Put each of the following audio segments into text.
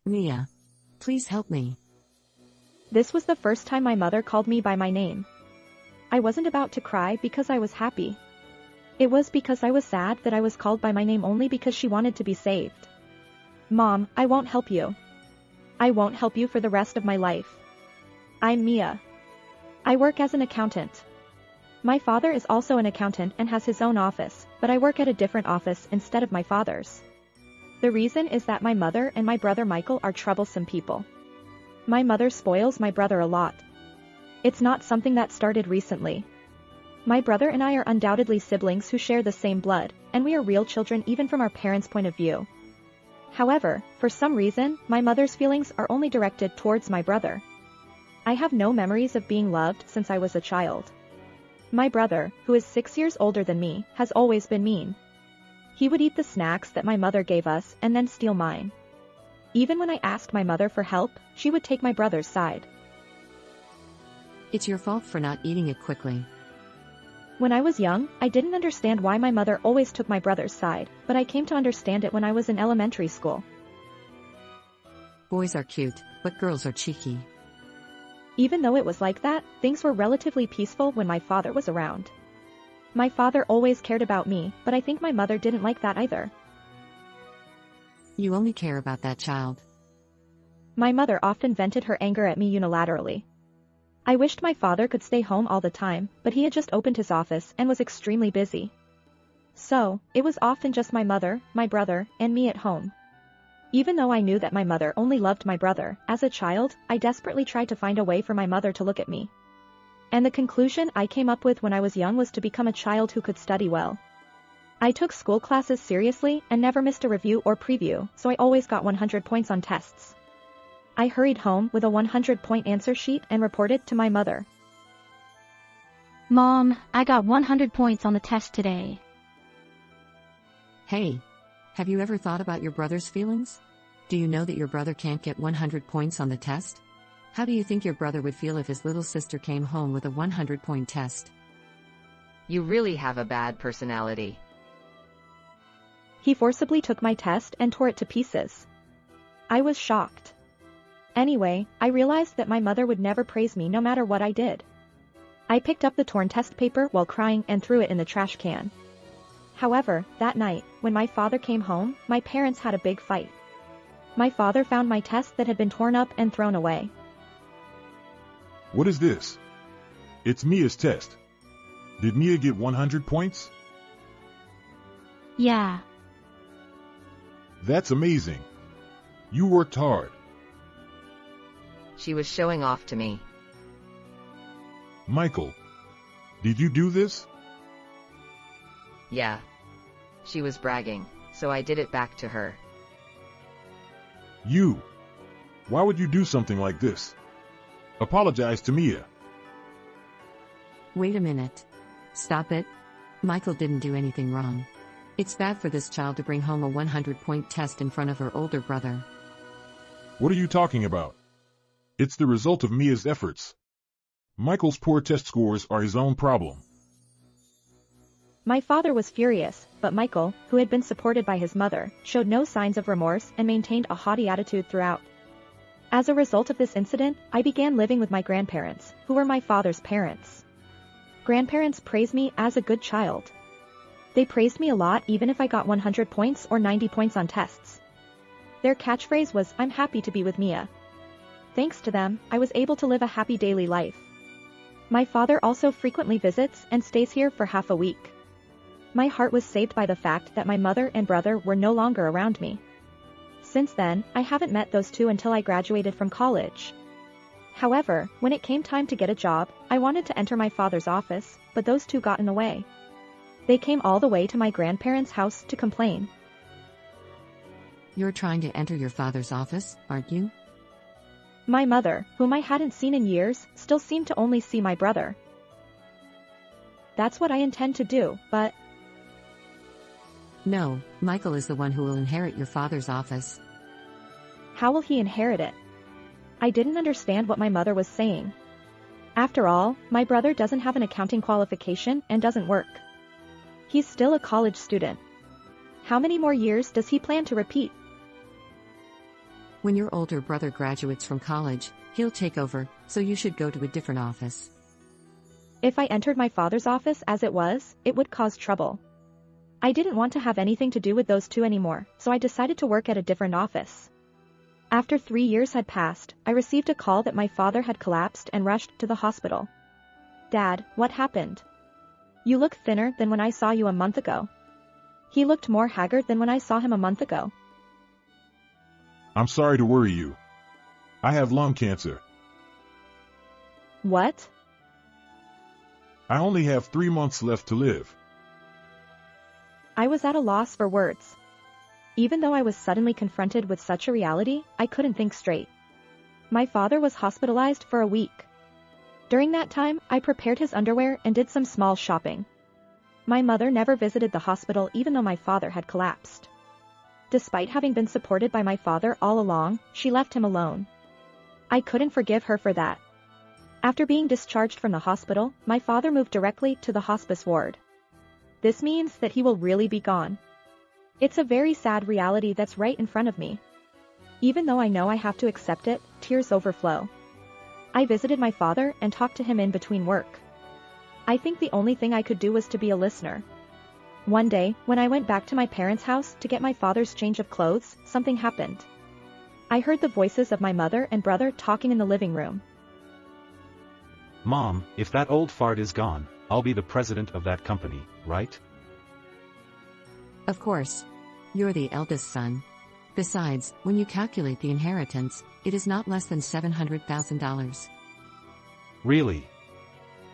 Mia. Please help me. This was the first time my mother called me by my name. I wasn't about to cry because I was happy. It was because I was sad that I was called by my name only because she wanted to be saved. Mom, I won't help you. I won't help you for the rest of my life. I'm Mia. I work as an accountant. My father is also an accountant and has his own office, but I work at a different office instead of my father's. The reason is that my mother and my brother Michael are troublesome people. My mother spoils my brother a lot. It's not something that started recently. My brother and I are undoubtedly siblings who share the same blood, and we are real children even from our parents' point of view. However, for some reason, my mother's feelings are only directed towards my brother. I have no memories of being loved since I was a child. My brother, who is 6 years older than me, has always been mean. He would eat the snacks that my mother gave us and then steal mine. Even when I asked my mother for help, she would take my brother's side. It's your fault for not eating it quickly. When I was young, I didn't understand why my mother always took my brother's side, but I came to understand it when I was in elementary school. Boys are cute, but girls are cheeky. Even though it was like that, things were relatively peaceful when my father was around. My father always cared about me, but I think my mother didn't like that either. You only care about that child. My mother often vented her anger at me unilaterally. I wished my father could stay home all the time, but he had just opened his office and was extremely busy. So, it was often just my mother, my brother, and me at home. Even though I knew that my mother only loved my brother, as a child, I desperately tried to find a way for my mother to look at me. And the conclusion I came up with when I was young was to become a child who could study well. I took school classes seriously and never missed a review or preview, so I always got 100 points on tests. I hurried home with a 100-point answer sheet and reported to my mother. Mom, I got 100 points on the test today. Hey. Have you ever thought about your brother's feelings? Do you know that your brother can't get 100 points on the test? How do you think your brother would feel if his little sister came home with a 100-point test? You really have a bad personality. He forcibly took my test and tore it to pieces. I was shocked. Anyway, I realized that my mother would never praise me no matter what I did. I picked up the torn test paper while crying and threw it in the trash can. However, that night, when my father came home, my parents had a big fight. My father found my test that had been torn up and thrown away. What is this? It's Mia's test. Did Mia get 100 points? Yeah. That's amazing. You worked hard. She was showing off to me. Michael, did you do this? Yeah. She was bragging, so I did it back to her. You. Why would you do something like this? Apologize to Mia. Wait a minute. Stop it. Michael didn't do anything wrong. It's bad for this child to bring home a 100-point test in front of her older brother. What are you talking about? It's the result of Mia's efforts. Michael's poor test scores are his own problem. My father was furious, but Michael, who had been supported by his mother, showed no signs of remorse and maintained a haughty attitude throughout. As a result of this incident, I began living with my grandparents, who were my father's parents. Grandparents praise me as a good child. They praised me a lot even if I got 100 points or 90 points on tests. Their catchphrase was, "I'm happy to be with Mia." Thanks to them, I was able to live a happy daily life. My father also frequently visits and stays here for half a week. My heart was saved by the fact that my mother and brother were no longer around me. Since then, I haven't met those two until I graduated from college. However, when it came time to get a job, I wanted to enter my father's office, but those two got in the way. They came all the way to my grandparents' house to complain. You're trying to enter your father's office, aren't you? My mother, whom I hadn't seen in years, still seemed to only see my brother. That's what I intend to do, but... No, Michael is the one who will inherit your father's office. How will he inherit it? I didn't understand what my mother was saying. After all, my brother doesn't have an accounting qualification and doesn't work. He's still a college student. How many more years does he plan to repeat? When your older brother graduates from college, he'll take over, so you should go to a different office. If I entered my father's office as it was, it would cause trouble. I didn't want to have anything to do with those two anymore, so I decided to work at a different office. After 3 years had passed, I received a call that my father had collapsed and rushed to the hospital. Dad, what happened? You look thinner than when I saw you a month ago. He looked more haggard than when I saw him a month ago. I'm sorry to worry you. I have lung cancer. What? I only have 3 months left to live. I was at a loss for words. Even though I was suddenly confronted with such a reality, I couldn't think straight. My father was hospitalized for a week. During that time, I prepared his underwear and did some small shopping. My mother never visited the hospital even though my father had collapsed. Despite having been supported by my father all along, she left him alone. I couldn't forgive her for that. After being discharged from the hospital, my father moved directly to the hospice ward. This means that he will really be gone. It's a very sad reality that's right in front of me. Even though I know I have to accept it, tears overflow. I visited my father and talked to him in between work. I think the only thing I could do was to be a listener. One day, when I went back to my parents' house to get my father's change of clothes, something happened. I heard the voices of my mother and brother talking in the living room. Mom, if that old fart is gone, I'll be the president of that company, right? Of course. You're the eldest son. Besides, when you calculate the inheritance, it is not less than $700,000. Really?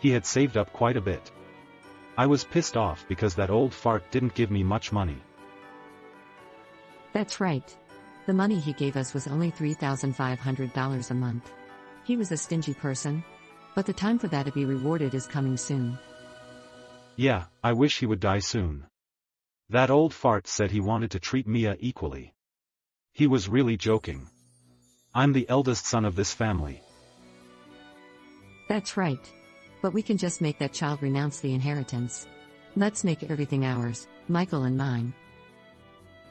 He had saved up quite a bit. I was pissed off because that old fart didn't give me much money. That's right. The money he gave us was only $3,500 a month. He was a stingy person. But the time for that to be rewarded is coming soon. Yeah, I wish he would die soon. That old fart said he wanted to treat Mia equally. He was really joking. I'm the eldest son of this family. That's right. But we can just make that child renounce the inheritance. Let's make everything ours, Michael and mine.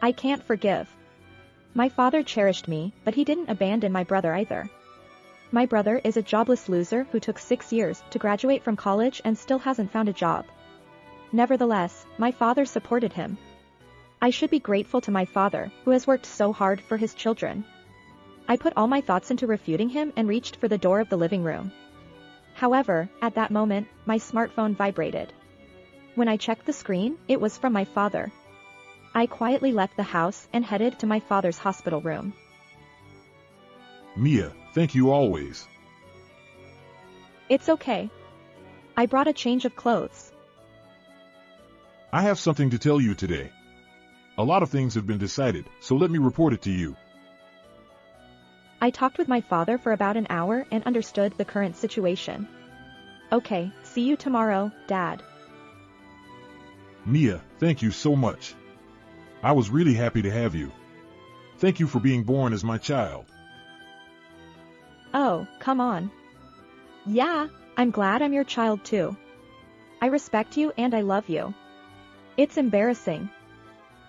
I can't forgive. My father cherished me, but he didn't abandon my brother either. My brother is a jobless loser who took 6 years to graduate from college and still hasn't found a job. Nevertheless, my father supported him. I should be grateful to my father, who has worked so hard for his children. I put all my thoughts into refuting him and reached for the door of the living room. However, at that moment, my smartphone vibrated. When I checked the screen, it was from my father. I quietly left the house and headed to my father's hospital room. Mia, thank you always. It's okay. I brought a change of clothes. I have something to tell you today. A lot of things have been decided, so let me report it to you. I talked with my father for about an hour and understood the current situation. Okay, see you tomorrow, Dad. Mia, thank you so much. I was really happy to have you. Thank you for being born as my child. Oh, come on. Yeah, I'm glad I'm your child too. I respect you and I love you. It's embarrassing.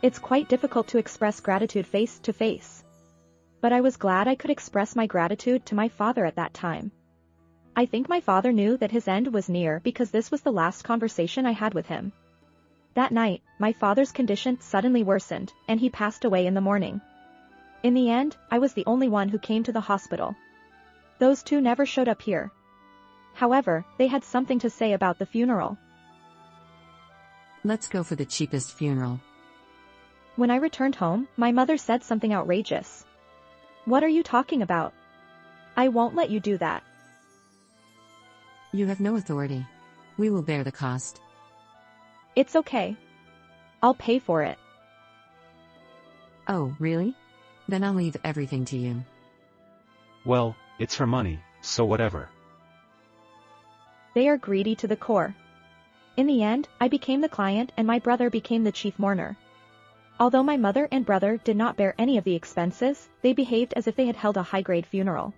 It's quite difficult to express gratitude face to face. But I was glad I could express my gratitude to my father at that time. I think my father knew that his end was near because this was the last conversation I had with him. That night, my father's condition suddenly worsened, and he passed away in the morning. In the end, I was the only one who came to the hospital. Those two never showed up here. However, they had something to say about the funeral. Let's go for the cheapest funeral. When I returned home, my mother said something outrageous. What are you talking about? I won't let you do that. You have no authority. We will bear the cost. It's okay. I'll pay for it. Oh, really? Then I'll leave everything to you. Well, it's her money, so whatever. They are greedy to the core. In the end, I became the client and my brother became the chief mourner. Although my mother and brother did not bear any of the expenses, they behaved as if they had held a high-grade funeral.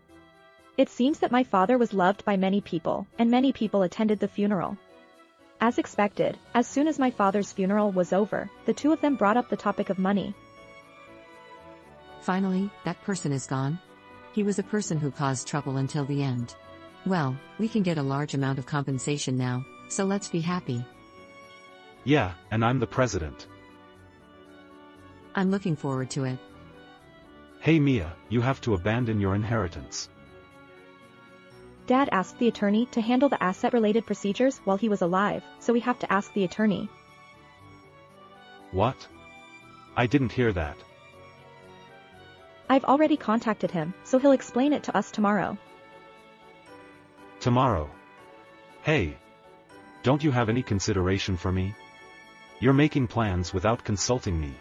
It seems that my father was loved by many people, and many people attended the funeral. As expected, as soon as my father's funeral was over, the two of them brought up the topic of money. Finally, that person is gone. He was a person who caused trouble until the end. Well, we can get a large amount of compensation now, so let's be happy. Yeah, and I'm the president. I'm looking forward to it. Hey Mia, you have to abandon your inheritance. Dad asked the attorney to handle the asset-related procedures while he was alive, so we have to ask the attorney. What? I didn't hear that. I've already contacted him, so he'll explain it to us tomorrow. Tomorrow. Hey. Don't you have any consideration for me? You're making plans without consulting me.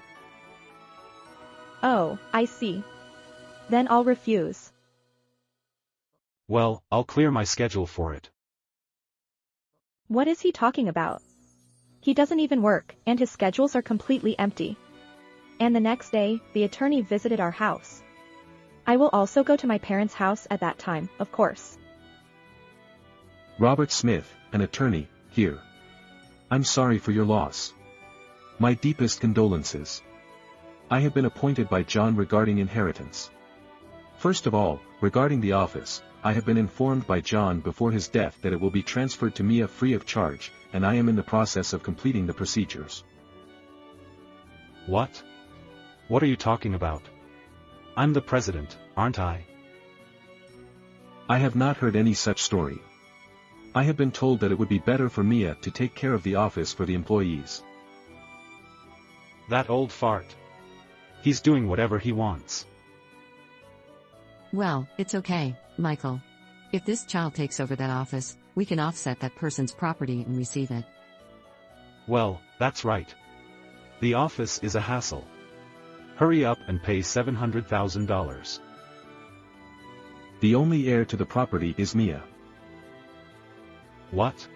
Oh, I see. Then I'll refuse. Well, I'll clear my schedule for it. What is he talking about? He doesn't even work, and his schedules are completely empty. And the next day, the attorney visited our house. I will also go to my parents' house at that time, of course. Robert Smith, an attorney, here. I'm sorry for your loss. My deepest condolences. I have been appointed by John regarding inheritance. First of all, regarding the office, I have been informed by John before his death that it will be transferred to Mia free of charge, and I am in the process of completing the procedures. What? What are you talking about? I'm the president, aren't I? I have not heard any such story. I have been told that it would be better for Mia to take care of the office for the employees. That old fart. He's doing whatever he wants. Well, it's okay, Michael. If this child takes over that office, we can offset that person's property and receive it. Well, that's right. The office is a hassle. Hurry up and pay $700,000. The only heir to the property is Mia. What?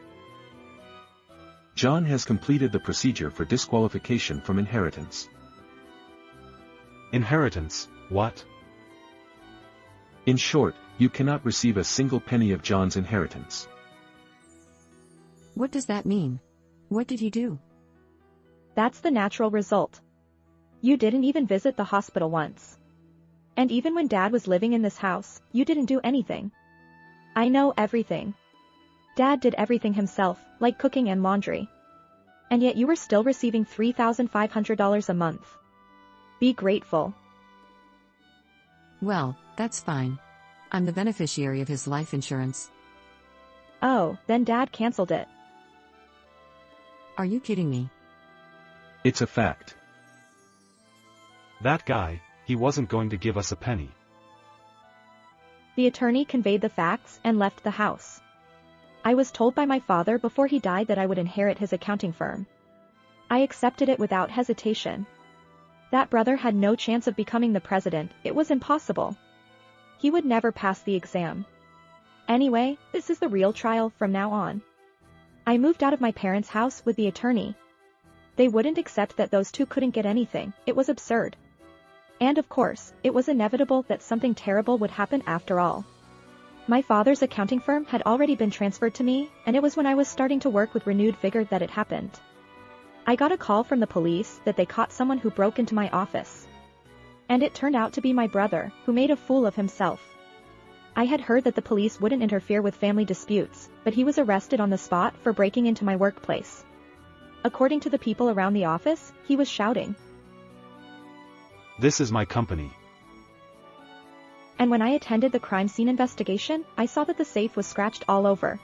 John has completed the procedure for disqualification from inheritance. Inheritance, what? In short, you cannot receive a single penny of John's inheritance. What does that mean? What did he do? That's the natural result. You didn't even visit the hospital once. And even when Dad was living in this house, you didn't do anything. I know everything. Dad did everything himself, like cooking and laundry. And yet you were still receiving $3,500 a month. Be grateful. Well, that's fine. I'm the beneficiary of his life insurance. Oh, then Dad canceled it. Are you kidding me? It's a fact. That guy, he wasn't going to give us a penny. The attorney conveyed the facts and left the house. I was told by my father before he died that I would inherit his accounting firm. I accepted it without hesitation. That brother had no chance of becoming the president, it was impossible. He would never pass the exam. Anyway, this is the real trial from now on. I moved out of my parents' house with the attorney. They wouldn't accept that those two couldn't get anything, it was absurd. And of course, it was inevitable that something terrible would happen after all. My father's accounting firm had already been transferred to me, and it was when I was starting to work with renewed vigor that it happened. I got a call from the police that they caught someone who broke into my office. And it turned out to be my brother, who made a fool of himself. I had heard that the police wouldn't interfere with family disputes, but he was arrested on the spot for breaking into my workplace. According to the people around the office, he was shouting. This is my company. And when I attended the crime scene investigation, I saw that the safe was scratched all over.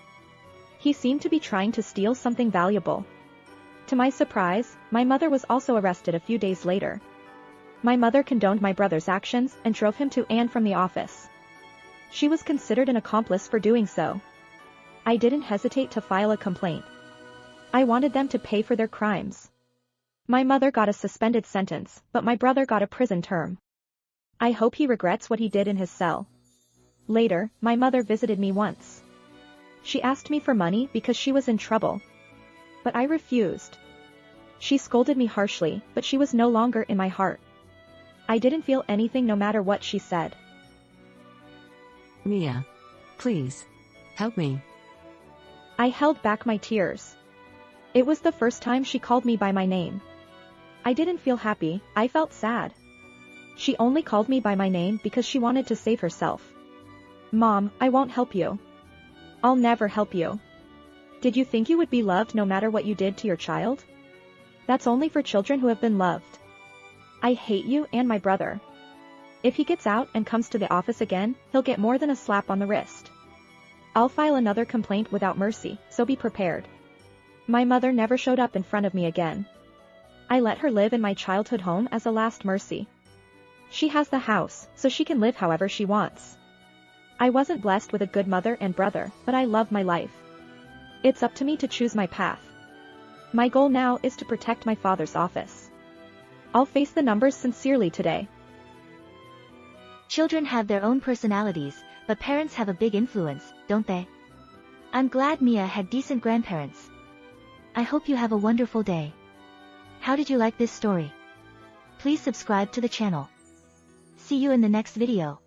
He seemed to be trying to steal something valuable. To my surprise, my mother was also arrested a few days later. My mother condoned my brother's actions and drove him to and from the office. She was considered an accomplice for doing so. I didn't hesitate to file a complaint. I wanted them to pay for their crimes. My mother got a suspended sentence, but my brother got a prison term. I hope he regrets what he did in his cell. Later, my mother visited me once. She asked me for money because she was in trouble. But I refused. She scolded me harshly, but she was no longer in my heart. I didn't feel anything no matter what she said. Mia. Please. Help me. I held back my tears. It was the first time she called me by my name. I didn't feel happy, I felt sad. She only called me by my name because she wanted to save herself. Mom, I won't help you. I'll never help you. Did you think you would be loved no matter what you did to your child? That's only for children who have been loved. I hate you and my brother. If he gets out and comes to the office again, he'll get more than a slap on the wrist. I'll file another complaint without mercy, so be prepared. My mother never showed up in front of me again. I let her live in my childhood home as a last mercy. She has the house, so she can live however she wants. I wasn't blessed with a good mother and brother, but I love my life. It's up to me to choose my path. My goal now is to protect my father's office. I'll face the numbers sincerely today. Children have their own personalities, but parents have a big influence, don't they? I'm glad Mia had decent grandparents. I hope you have a wonderful day. How did you like this story? Please subscribe to the channel. See you in the next video.